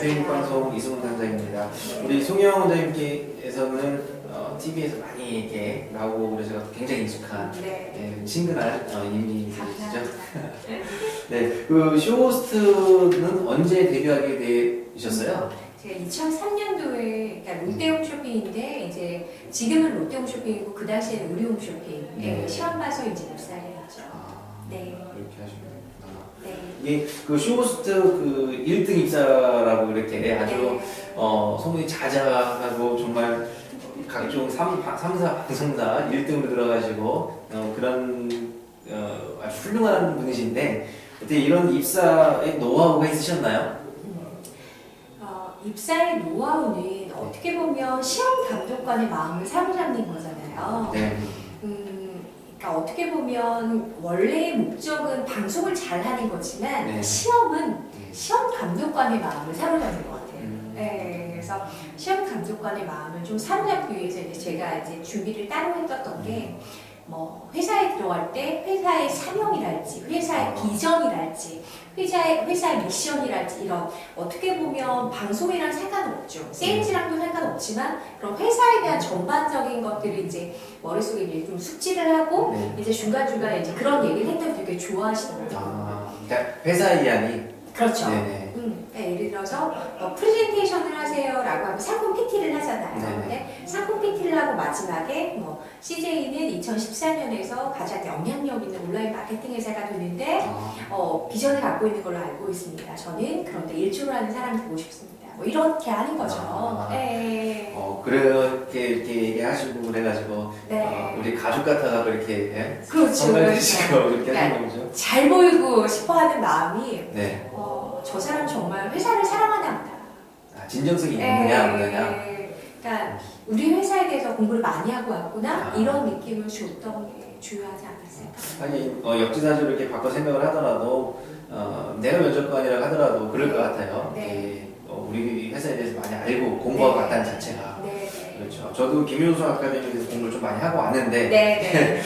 FM 방송 이승훈 단장입니다. 우리 송영 원장님께서는 TV에서 많이 이렇게 나오고 그래서 굉장히 익숙한 친근한 이미지죠. 네, 그 쇼호스트는 언제 데뷔하게 되셨어요? 제가 2003년도에 그러니까 롯데홈쇼핑인데 이제 지금은 롯데홈쇼핑이고 그 당시에는 우리홈쇼핑 시험 봐서 이제 입사를 했죠. 네. 그렇게 하시면. 네. 이게 그 쇼호스트 그 1등 입사라고 이렇게 아주 소문이 자자하고 정말 각종 3사 방송사 1등으로 들어가시고 그런 아주 훌륭한 분이신데 어떻게 이런 입사의 노하우가 있으셨나요? 입사의 노하우는 어떻게 보면 시험 감독관의 마음을 사로잡는 거잖아요. 네. 그러니까 어떻게 보면 원래의 목적은 방송을 잘하는 거지만 네. 시험은 시험 감독관의 마음을 사로잡는 것 같아요. 네, 그래서 시험 감독관의 마음을 좀 사로잡기 위해서 이제 제가 이제 준비를 따로 했었던 게 뭐 회사에 들어갈 때 회사의 사명이랄지 회사의 비전이랄지 회사의 미션이랄지 이런 어떻게 보면 방송이랑 상관없죠. 세일즈랑도 상관없지만 그런 회사에 대한 전반적인 것들을 이제 머릿속에 이제 좀 숙지를 하고 이제 중간중간에 이제 그런 얘기를 했더니 되게 좋아하시더라고요. 그러니까 회사 이야기. 그렇죠. 네네. 예를 들어서 프레젠테이션을 하세요라고 하면 상품 PT를 하잖아요. 근데 상품 PT를 하고 마지막에 뭐 CJ는 2014년에서 가장 영향력 있는 온라인 마케팅 회사가 되는데 비전을 갖고 있는 걸로 알고 있습니다. 저는 그런데 일조를 하는 사람이 되고 싶습니다. 뭐 이렇게 하는 거죠. 그렇게 이렇게 얘기하시고 그래가지고 우리 가족 같아가지고 이렇게 그렇죠. 선배해주시고 그렇게 하는 거죠. 잘 보이고 싶어하는 마음이 네. 저 사람 정말 회사를 사랑하나 보다. 진정성이 있느냐 없느냐. 그러니까 우리 회사에 대해서 공부를 많이 하고 왔구나 이런 느낌을 줬던 게 중요하지 않았을까. 아니 역지사지로 이렇게 바꿔 생각을 하더라도 내가 면접관이라고 하더라도 그럴 것 같아요. 우리 회사에 대해서 많이 알고 공부하고 왔다는 자체가. 그렇죠. 저도 김효수 아카데미에서 공부를 좀 많이 하고 왔는데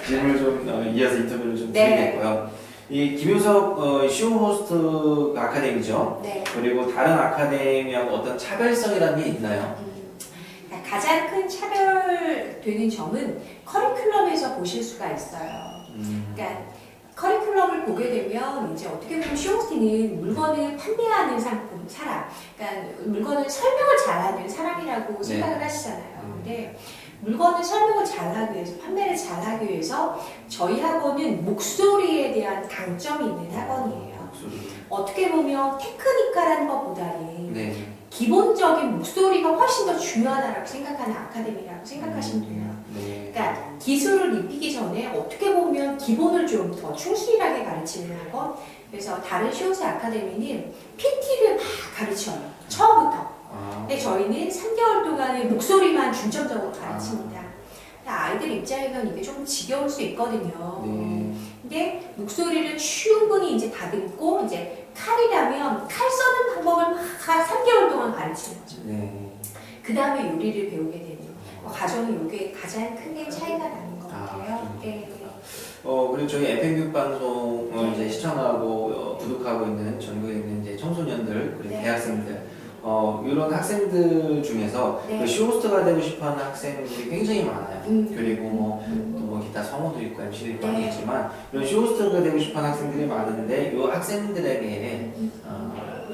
질문을 좀 이어서 인터뷰를 좀 드리겠고요. 이 김효석 쇼호스트 아카데미죠. 그리고 다른 아카데미하고 어떤 차별성이라는 게 있나요? 가장 큰 차별되는 점은 커리큘럼에서 보실 수가 있어요. 그러니까 커리큘럼을 보게 되면 이제 어떻게 보면 쇼호스팅은 물건을 판매하는 사람, 그러니까 물건을 설명을 잘하는 사람이라고 생각을 하시잖아요. 근데 물건을 설명을 잘하기 위해서, 판매를 잘하기 위해서 저희 학원은 목소리에 대한 강점이 있는 학원이에요. 어떻게 보면 테크니컬한 것보다는 기본적인 목소리가 훨씬 더 중요하다고 생각하는 아카데미라고 생각하시면 돼요. 그러니까 기술을 입히기 전에 어떻게 보면 기본을 좀 더 충실하게 가르치는 학원. 그래서 다른 쇼호스트 아카데미는 PT를 막 가르쳐요. 처음부터. 근데 저희는 3개월 동안은 목소리만 중점적으로 가르칩니다. 아이들 입장에서는 이게 좀 지겨울 수 있거든요. 근데 목소리를 충분히 이제 다듬고 이제 칼이라면 칼 써는 방법을 막 3개월 동안 가르치는 거죠. 그 다음에 요리를 배우게 되는 과정이 이게 가장 크게 차이가 나는 것 같아요. 그리고 저희 FM 방송을 이제 시청하고 구독하고 있는 전국에 있는 이제 청소년들 그리고 대학생들 이런 학생들 중에서 그 쇼호스트가 되고 싶어하는 학생들이 굉장히 많아요. 그리고 또 기타 성우도 있고 MC도 있고 많이 있지만 이런 쇼호스트가 되고 싶어하는 학생들이 많은데 이 학생들에게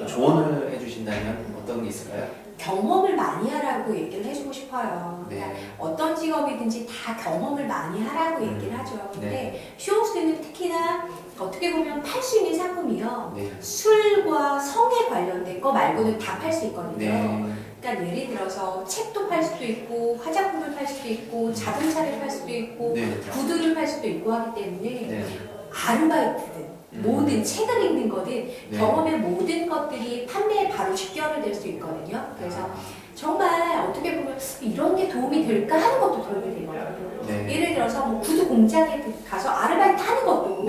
조언을 해주신다면 어떤 게 있을까요? 경험을 많이 하라고 얘기를 해주고 싶어요. 그러니까 어떤 직업이든지 다 경험을 많이 하라고 얘기를 하죠. 근데 쇼호스트는 특히나 어떻게 보면 팔 수 있는 상품이요. 술과 성에 관련된 거 말고는 다 팔 수 있거든요. 그러니까 예를 들어서 책도 팔 수도 있고 화장품을 팔 수도 있고 자동차를 팔 수도 있고 구두를 팔 수도 있고 하기 때문에 아르바이트든 모든 책을 읽는 거든 경험의 모든 것들이 판매에 바로 직결을 될 수 있거든요. 그래서 정말 어떻게 보면 이런 게 도움이 될까 하는 것도 도움이 되거든요. 예를 들어서 뭐 구두 공장에 가서 아르바이트 하는 것도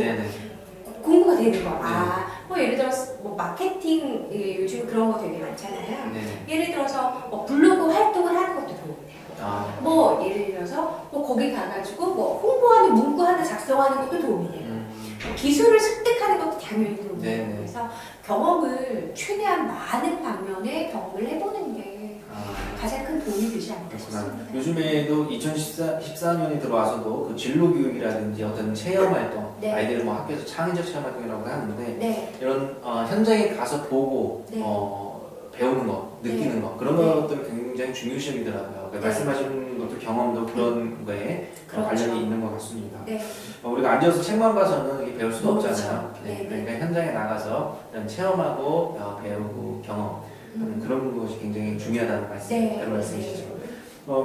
공부가 되는 거야. 뭐 예를 들어서 뭐 마케팅 요즘 그런 거 되게 많잖아요. 예를 들어서 뭐 블로그 활동을 하는 것도 도움이 돼요. 뭐 예를 들어서 뭐 거기 가가지고 뭐 홍보하는 문구 하나 작성하는 것도 도움이 돼요. 기술을 습득하는 하는 것도 당연히 그렇고 네네. 그래서 경험을 최대한 많은 방면에 경험을 해보는 게 가장 큰 도움이 되지 않을까 싶습니다. 요즘에도 2014년이 들어와서도 그 진로 교육이라든지 어떤 체험 활동, 네. 아이들은 뭐 학교에서 창의적 체험 활동이라고 하는데 네. 이런 현장에 가서 보고 네. 배우는 거, 느끼는 거 그런 네. 것들 굉장히 중요시하더라고요. 그러니까 말씀하신 것도 경험도 그런 거에 그렇죠. 관련이 있는 것 같습니다. 네. 우리가 앉아서 책만 봐서는 이게 배울 수가 그렇죠. 없잖아요. 네. 그러니까 현장에 나가서 이런 체험하고 배우고 경험하는 그런 것이 굉장히 중요하다는 네. 말씀이시죠.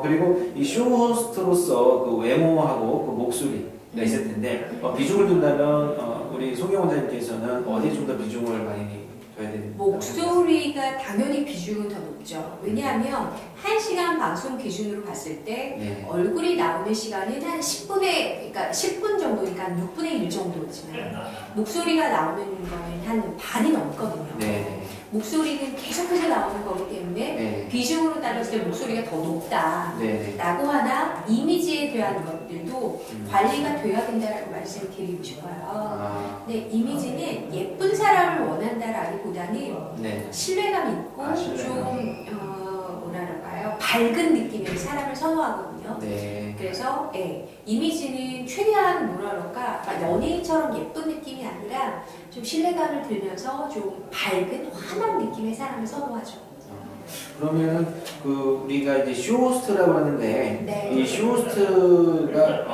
그리고 이 쇼호스트로서 그 외모하고 그 목소리가 있을 텐데 비중을 둔다면 우리 송영 원장님께서는 어디에 좀 더 비중을 많이 줘야 되는? 목소리가 당연히 비중은 더 높죠. 왜냐하면 1시간 방송 기준으로 봤을 때 네. 얼굴이 나오는 시간은 한 그러니까 10분 정도니까 6분의 1 정도지만 목소리가 나오는 거는 한 반이 넘거든요. 네. 목소리는 계속해서 나오는 거기 때문에 네. 비중으로 따졌을 때 목소리가 더 높다. 네. 라고 하나 이미지에 대한 것들도 관리가 돼야 된다라고 말씀드리고 싶어요. 네, 이미지는 예쁜 사람을 원한다라기보다는 네. 신뢰감 있고 신뢰감. 좀 뭐랄까요 밝은 느낌의 사람을 선호하거든요. 네. 그래서 이미지는 최대한 연예인처럼 예쁜 느낌이 아니라 좀 신뢰감을 들면서 좀 밝은 환한 느낌의 사람을 선호하죠. 그러면 우리가 이제 쇼호스트라고 하는데 네. 이 쇼호스트가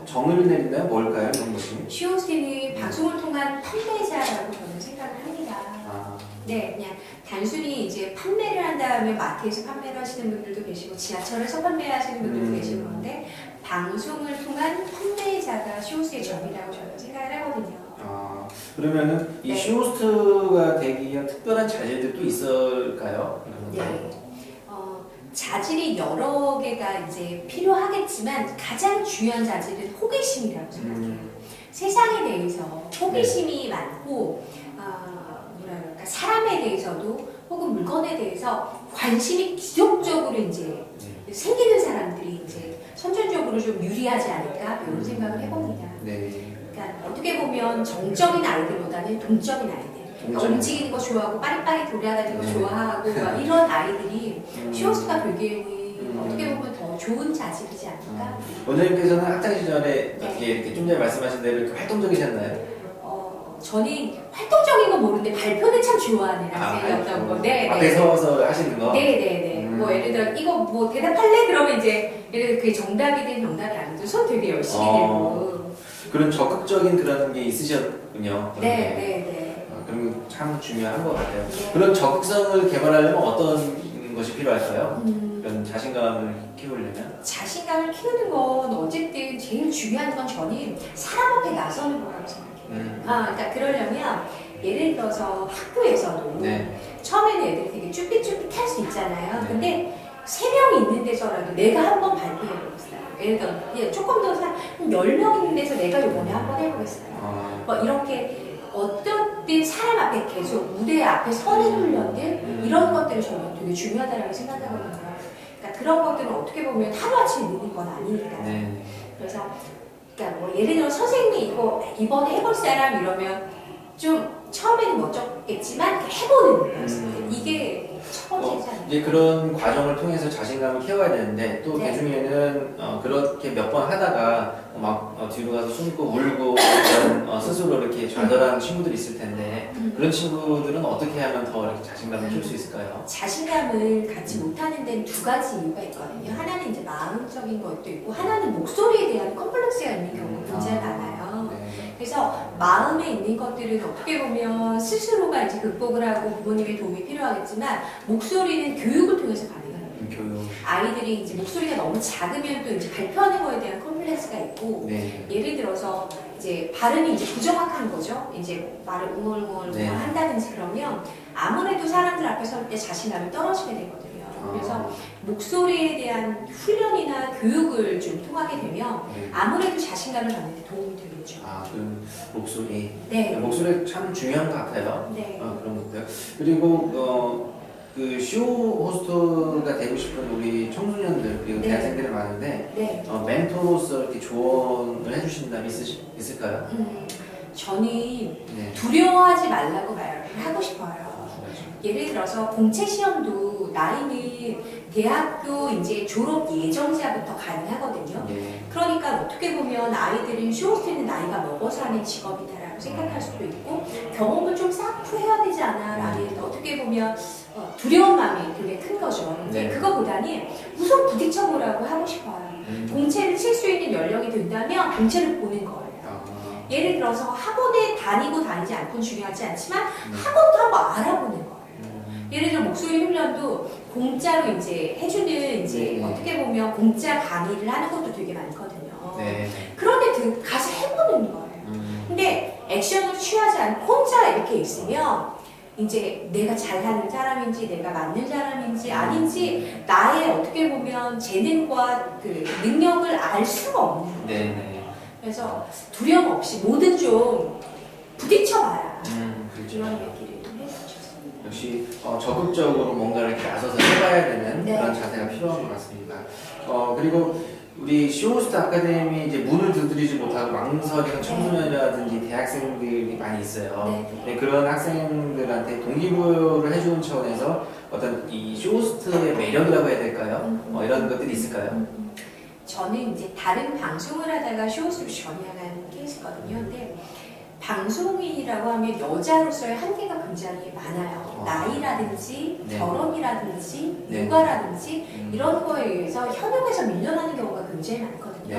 정의를 내린다면 뭘까요? 이런 것이? 쇼호스트는 방송을 통한 판매자라고 저는 생각을 합니다. 네, 그냥 단순히 이제 판매를 한 다음에 마트에서 판매를 하시는 분들도 계시고 지하철에서 판매하시는 분들도 계시고 그런데 방송을 통한 판매자가 쇼호스트의 점이라고 저는 생각을 하거든요. 그러면은 이 네. 쇼호스트가 되기 위한 특별한 자질들도 있을까요? 네. 자질이 여러 개가 이제 필요하겠지만 가장 중요한 자질은 호기심이라고 생각해요. 세상에 대해서 호기심이 많고 사람에 대해서도 혹은 물건에 대해서 관심이 지속적으로 이제 생기는 사람들이 이제 선천적으로 좀 유리하지 않을까 이런 생각을 해봅니다. 네. 그러니까 어떻게 보면 정적인 아이들보다는 동적인 아이들. 그러니까 움직이는 거 좋아하고 빠릿빠릿 돌아다니는 거 좋아하고 막 이런 아이들이 쇼호스트가 되기에는 어떻게 보면 더 좋은 자질이지 않을까? 원장님께서는 학창 시절에 이렇게 좀 전에 말씀하신 대로 이렇게 활동적이셨나요? 저는 활동적인 건 모르는데 발표는 참 좋아하는 학생이었던 거. 네, 앞에 서서 하시는 거? 네네네. 뭐 예를 들어 이거 뭐 대답할래? 그러면 이제 예를 들어 그게 정답이든 정답이 아니든 손 되게 열심히 대고. 그런 적극적인 그런 게 있으셨군요. 네네네. 그런 게 참 중요한 것 같아요. 네. 그런 적극성을 개발하려면 어떤 것이 필요할까요? 그런 자신감을 키우려면? 자신감을 키우는 건 어쨌든 제일 중요한 건 저는 사람 앞에 나서는 거라고 생각해요. 그러니까 그러려면 예를 들어서 학교에서도 처음에는 애들이 되게 쭈삣쭈삣할 수 있잖아요. 근데 3명 있는 데서라도 내가 한번 발표해보겠어요. 예를 들어 조금 더 한 10명 있는 데서 내가 이번에 한번 해보겠어요. 뭐 이렇게 어떤 사람 앞에 계속 무대 앞에 서는 훈련들 이런 것들이 저는 되게 중요하다고 생각하거든요. 그러니까 그런 것들은 어떻게 보면 하루아침에 느는 건 아니니까. 그래서 그러니까 뭐 예를 들어 선생님이 이번에 해볼 사람 이러면 좀 처음에는 멋졌겠지만 해보는 거였어요. 이게 첫 번째잖아요. 이제 그런 과정을 통해서 자신감을 키워야 되는데 또 개중에는 그렇게 몇 번 하다가 막 뒤로 가서 숨고 울고 이런 스스로 이렇게 좌절하는 친구들이 있을 텐데 그런 친구들은 어떻게 하면 더 이렇게 자신감을 키울 수 있을까요? 자신감을 갖지 못하는 데는 2가지 이유가 있거든요. 하나는 이제 마음적인 것도 있고 하나는 목소리에 대한 컴플렉스가 있는 경우가 굉장히 많아요. 그래서 마음에 있는 것들은 어떻게 보면 스스로가 이제 극복을 하고 부모님의 도움이 필요하겠지만 목소리는 교육을 통해서 가능해요. 교육. 아이들이 이제 목소리가 너무 작으면 또 이제 발표하는 거에 대한 컴플렉스가 있고 예를 들어서 이제 발음이 이제 부정확한 거죠. 이제 말을 웅얼웅얼 한다든지 그러면 아무래도 사람들 앞에 설 때 자신감이 떨어지게 되거든요. 그래서 목소리에 대한 훈련이나 교육을 좀 통하게 되면 아무래도 자신감을 갖는 데 도움이 되겠죠. 그 목소리. 네. 목소리 참 중요한 것 같아요. 네. 그런 것들. 그리고 그 쇼호스트가 되고 싶은 우리 청소년들 그리고 대학생들이 많은데 멘토로서 이렇게 조언을 해주신다면 있을까요? 저는 네. 두려워하지 말라고 말을 하고 싶어요. 그렇죠. 예를 들어서 공채 시험도 나이는 대학교 이제 졸업 예정자부터 가능하거든요. 예. 그러니까 어떻게 보면 아이들은 쇼호스트는 나이가 먹어서 하는 직업이다라고 생각할 수도 있고 경험을 좀 쌓고 해야 되지 않아라는 어떻게 보면 두려운 마음이 되게 큰 거죠. 근데 네. 그거보다는 우선 부딪혀보라고 하고 싶어요. 공채를 칠 수 있는 연령이 된다면 공채를 보는 거예요. 예를 들어서 학원에 다니고 다니지 않고는 중요하지 않지만 학원도 한번 알아보는 거예요. 예를 들어 목소리 훈련도 공짜로 이제 해주는 이제 어떻게 보면 공짜 강의를 하는 것도 되게 많거든요. 네. 그런데 가서 해보는 거예요. 근데 액션을 취하지 않고 혼자 이렇게 있으면 이제 내가 잘하는 사람인지 내가 맞는 사람인지 아닌지 나의 어떻게 보면 재능과 그 능력을 알 수가 없는 거예요. 네. 그래서 두려움 없이 뭐든 좀 부딪혀봐라. 그렇죠. 이런 얘기를 좀 해주셨습니다. 역시 적극적으로 뭔가를 이렇게 나서서 해봐야 되는 네. 그런 자세가 필요한 것 같습니다. 그리고 우리 쇼호스트 아카데미 이제 문을 두드리지 못하고 망설이는 청소년이라든지 대학생들이 많이 있어요. 네. 그런 학생들한테 동기부여를 해주는 차원에서 어떤 이 쇼호스트의 매력이라고 해야 될까요? 이런 것들이 있을까요? 저는 이제 다른 방송을 하다가 쇼호스트로 전향한 케이스거든요. 근데 방송인이라고 하면 여자로서의 한계가 굉장히 많아요. 나이라든지 네. 결혼이라든지 네. 육아라든지 이런 거에 의해서 현역에서 밀려나는 경우가 굉장히 많거든요.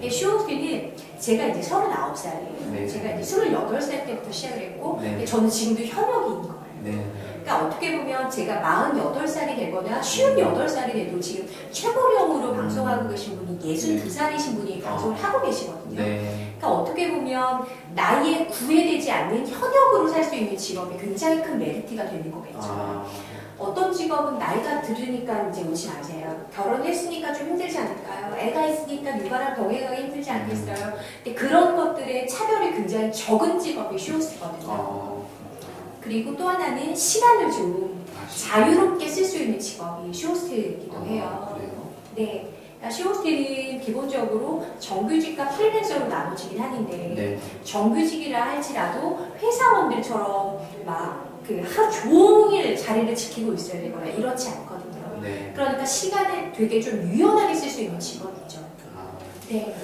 네. 쇼호스트는 제가 이제 39살이에요. 네. 제가 이제 28살 때부터 시작을 했고 네. 저는 지금도 현역인 거예요. 네. 그러니까 어떻게 보면 제가 48살이 되거나 58살이 돼도 지금 최고령으로 방송하고 계신 분이 62살이신 분이 방송을 하고 계시거든요. 네. 그러니까 어떻게 보면 나이에 구애되지 않는 현역으로 살 수 있는 직업이 굉장히 큰 메리트가 되는 거겠죠. 어떤 직업은 나이가 들으니까 이제 오지 마세요. 결혼했으니까 좀 힘들지 않을까요? 애가 있으니까 육아랑 병행하기 힘들지 않겠어요? 근데 그런 것들의 차별이 굉장히 적은 직업이 쇼호스트거든요. 그리고 또 하나는 시간을 좀 자유롭게 쓸 수 있는 직업이 쇼호스트이기도 해요. 네. 그러니까 쇼호스트는 기본적으로 정규직과 프리랜서로 나눠지긴 하는데 네. 정규직이라 할지라도 회사원들처럼 막 그 하루 종일 자리를 지키고 있어야 되거나 이렇지 않거든요. 네. 그러니까 시간을 되게 좀 유연하게 쓸 수 있는 직업이죠. 네.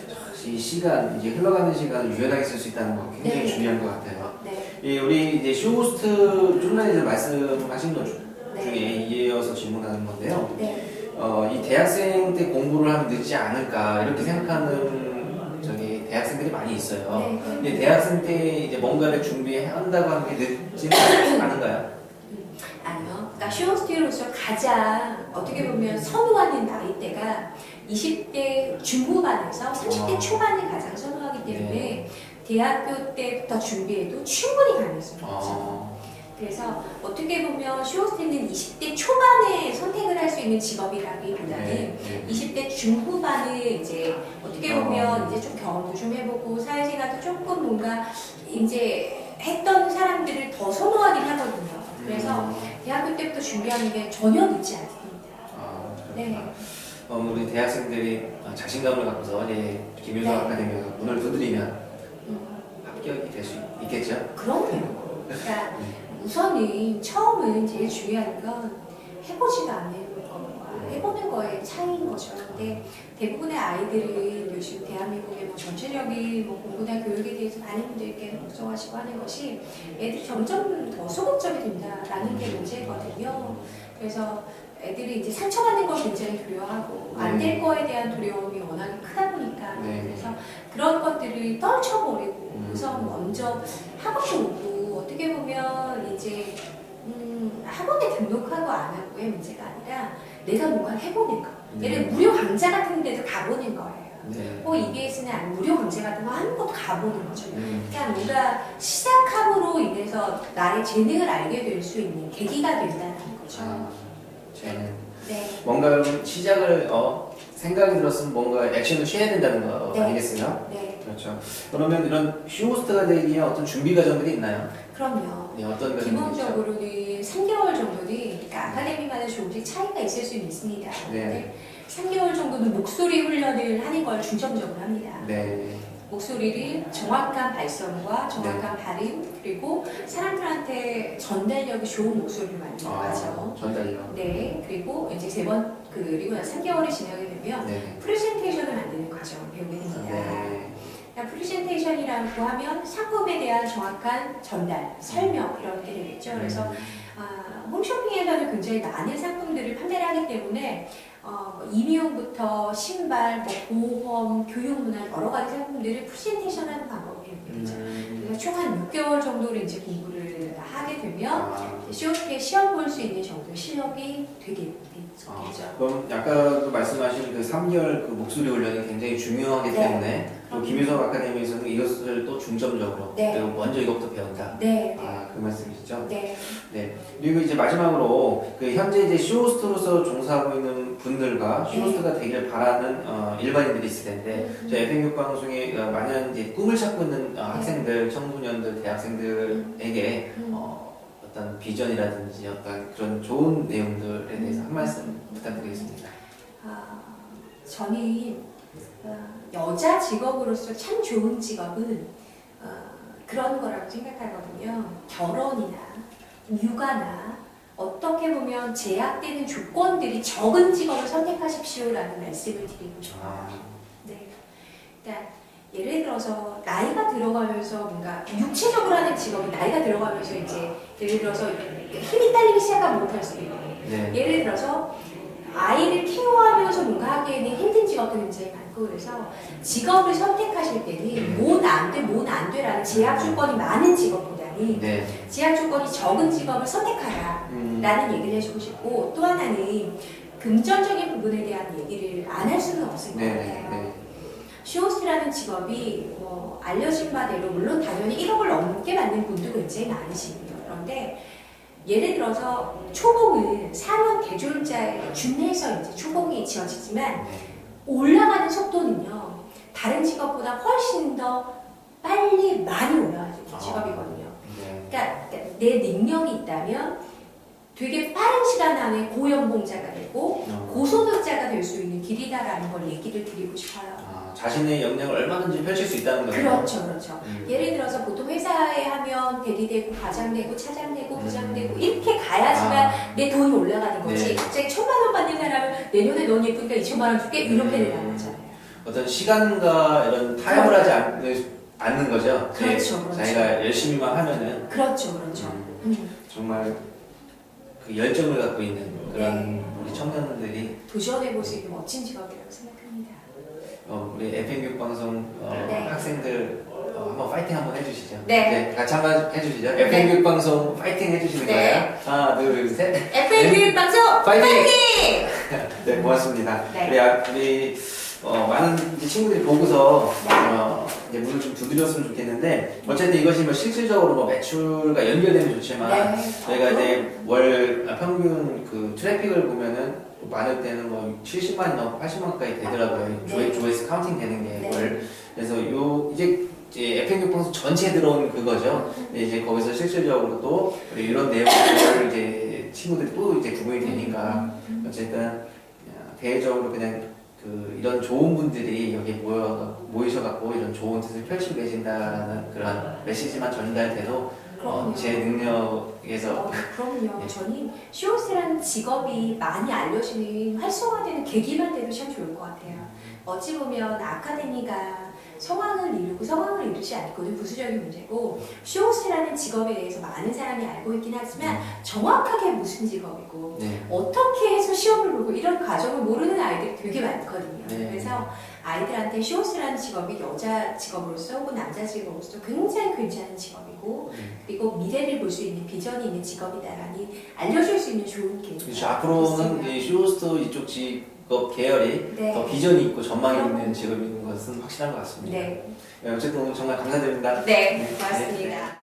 이 시간, 이제 흘러가는 시간을 유연하게 쓸 수 있다는 거 굉장히 네. 중요한 것 같아요. 네. 우리 이제 쇼호스트 좀 전에 말씀하신 것 네. 중에 이어서 질문하는 건데요. 네. 이 대학생 때 공부를 하면 늦지 않을까 이렇게 생각하는 대학생들이 많이 있어요. 네. 근데 대학생 때 이제 뭔가를 준비한다고 하는 게 늦지는 않은가요? 아니요. 그러니까 쇼호스트로서 가장 어떻게 보면 선호하는 나이대가 20대 중후반에서 30대 초반을 가장 선호하기 때문에 대학교 때부터 준비해도 충분히 가능성이 있죠. 그래서 어떻게 보면 쇼호스트는 20대 초반에 선택을 할 수 있는 직업이라기보다는 20대 중후반을 이제 어떻게 보면 이제 좀 경험도 좀 해보고 사회생활도 조금 뭔가 이제 했던 사람들을 더 선호하긴 하거든요. 그래서 대학교 때부터 준비하는 게 전혀 늦지 않습니다. 네. 우리 대학생들이 자신감을 갖고서 이제 김윤성 네. 아카데미가 문을 두드리면 합격이 될 수 있겠죠? 그럼요. 그러니까 우선은 처음은 제일 중요한 건 해보지도 않는 것과 해보는 거의 차이인 거죠. 근데 대부분의 아이들은 요즘 대한민국의 뭐 전체적인 뭐 공부나 교육에 대해서 많은 분들께 걱정하시고 하는 것이 애들이 점점 더 소극적이 된다라는 게 문제거든요. 그래서 애들이 이제 상처받는 걸 굉장히 두려워하고 안 될 거에 대한 두려움이 워낙에 크다 보니까 그래서 그런 것들을 떨쳐버리고 우선 먼저 학원에 오고 어떻게 보면 이제 학원에 등록하고 안 하고의 문제가 아니라 내가 뭔가 해보는 거. 예를 들어 무료 강좌 같은 데도 가보는 거예요. EBS는 무료 강좌 같은 거 하는 것도 가보는 거죠. 그러니까 뭔가 시작함으로 인해서 나의 재능을 알게 될 수 있는 계기가 된다는 거죠. 네. 뭔가 시작을 생각이 들었으면 뭔가 액션을 취해야 된다는 거 아니겠어요? 네. 그렇죠. 그러면 이런 쇼호스트가 되기 위한 어떤 준비 과정들이 있나요? 그럼요. 네, 어떤 과정들이 기본적으로는 3개월 정도는 그러니까 아카데미마다 조금씩 차이가 있을 수는 있습니다. 네. 3개월 정도는 목소리 훈련을 하는 걸 중점적으로 합니다. 네. 목소리를 정확한 발성과 정확한 발음 그리고 사람들한테 전달력이 좋은 목소리를 만드는 거죠. 전달력. 네, 그리고 이제 그리고 3개월이 지나게 되면 네. 프레젠테이션을 만드는 과정을 배우게 됩니다. 네. 그러니까 프레젠테이션이라고 하면 상품에 대한 정확한 전달, 설명 이런 게 되겠죠. 그래서 홈쇼핑에서는 굉장히 많은 상품들을 판매를 하기 때문에 임의용부터 신발, 보험, 교육문화 여러 가지 상품들을 프레젠테이션하는 방법이 되겠죠. 그래서 총 한 6개월 정도를 이제 공부를 하게 되면 쇼스에 시험 볼 수 있는 정도의 실력이 되게 되겠죠. 그럼 아까도 말씀하신 그 3개월 그 목소리 훈련이 굉장히 중요하기 때문에 또 김유석 아카데미에서는 이것을 또 중점적으로 그리고 먼저 이것부터 배운다. 그 말씀이시죠? 네. 네. 그리고 이제 마지막으로 그 현재 이제 쇼호스트로서 종사하고 있는 분들과 쇼호스트가 되길 바라는 일반인들이 있을 텐데 저희 FM6 방송에 많은 이제 꿈을 찾고 있는 학생들, 청소년들, 대학생들에게 어떤 비전이라든지 어떤 그런 좋은 내용들에 대해서 한 말씀 부탁드리겠습니다. 저는 여자 직업으로서 참 좋은 직업은 그런 거라고 생각하거든요. 결혼이나 육아나 어떻게 보면 제약되는 조건들이 적은 직업을 선택하십시오라는 말씀을 드리고 싶어요. 네. 그러니까 예를 들어서 나이가 들어가면서 뭔가 육체적으로 하는 직업이 나이가 들어가면서 이제 예를 들어서 힘이 딸리기 시작하면 못할 수도 있고 예를 들어서 아이를 케어하면서 뭔가 하기에는 힘든 직업도 굉장히 많고 그래서 직업을 선택하실 때는 뭔 안 돼라는 제약 조건이 많은 직업보다는 제약 조건이 적은 직업을 선택하라 라는 얘기를 해주고 싶고 또 하나는 금전적인 부분에 대한 얘기를 안 할 수는 없을 것 같아요. 쇼호스트라는 직업이 알려진 바대로 물론 당연히 1억을 넘게 받는 분도 굉장히 많으시고요. 그런데 예를 들어서 초봉은 상원 대졸자에 준해서 이제 초봉이 지어지지만 올라가는 속도는요 다른 직업보다 훨씬 더 빨리 많이 올라가는 직업이거든요. 그러니까 내 능력이 있다면 되게 빠른 시간 안에 고연봉자가 되고 고소득자가 될 수 있는 길이다라는 걸 얘기를 드리고 싶어요. 자신의 역량을 얼마든지 펼칠 수 있다는 거죠. 그렇죠. 예를 들어서 보통 회사에 하면 대리되고 과장되고 차장되고 부장되고 이렇게 가야지만 내 돈이 올라가는 거지. 갑자기 1,000만 원 받는 사람은 내년에 넌 예쁘니까 2,000만 원 줄게 이렇게 되는 거잖아요. 어떤 시간과 이런 타협을 하지 않는 거죠. 그렇죠. 자기가 열심히만 하면은. 그렇죠. 정말 그 열정을 갖고 있는 그런 우리 청년들이 도전해볼 수 있는 멋진 직업이라고 생각합니다. 우리 FM6 방송 학생들 한번 파이팅 한번 해주시죠. 네. 같이 한번 해주시죠. FM6 방송 파이팅 해주시는 거예요. 하나, 둘, 셋. FM6 방송 파이팅! 네, 고맙습니다. 우리 많은 이제 친구들이 보고서 이제 문을 좀 두드렸으면 좋겠는데 어쨌든 이것이 뭐 실질적으로 뭐 매출과 연결되면 좋지만 저희가 이제 월 평균 그 트래픽을 보면은 많을 때는 뭐 70만이 넘고 80만까지 되더라고요. 조회수 카운팅 되는 게 월. 그래서 이제 FM6 방송 전체에 들어온 그거죠. 이제 거기서 실질적으로 또 이런 내용을 이제 친구들이 또 이제 구분이 되니까 어쨌든 대외적으로 그냥 이런 좋은 분들이 여기 모이셔갖고 이런 좋은 뜻을 펼치고 계신다는 그런 메시지만 전달돼도 제 능력에서 그럼요. 저는 쇼호스트라는 직업이 많이 알려지는 활성화되는 계기만 돼도 참 좋을 것 같아요. 어찌 보면 아카데미가 성황을 이루지 않고는 부수적인 문제고 쇼호스트라는 직업에 대해서 많은 사람이 알고 있긴 하지만 정확하게 무슨 직업이고 어떻게 해서 시험을 보고 이런 과정을 모르는 아이들이 되게 많거든요. 그래서 아이들한테 쇼호스트라는 직업이 여자 직업으로서 혹은 남자 직업으로서 굉장히 괜찮은 직업이고 그리고 미래를 볼 수 있는 비전이 있는 직업이다라니 알려줄 수 있는 좋은 기회. 그렇죠. 앞으로는 이 쇼호스트 이쪽 직업 계열이 더 비전이 있고 전망이 있는 직업인 것은 확실한 것 같습니다. 어쨌든 오늘 정말 감사드립니다. 고맙습니다.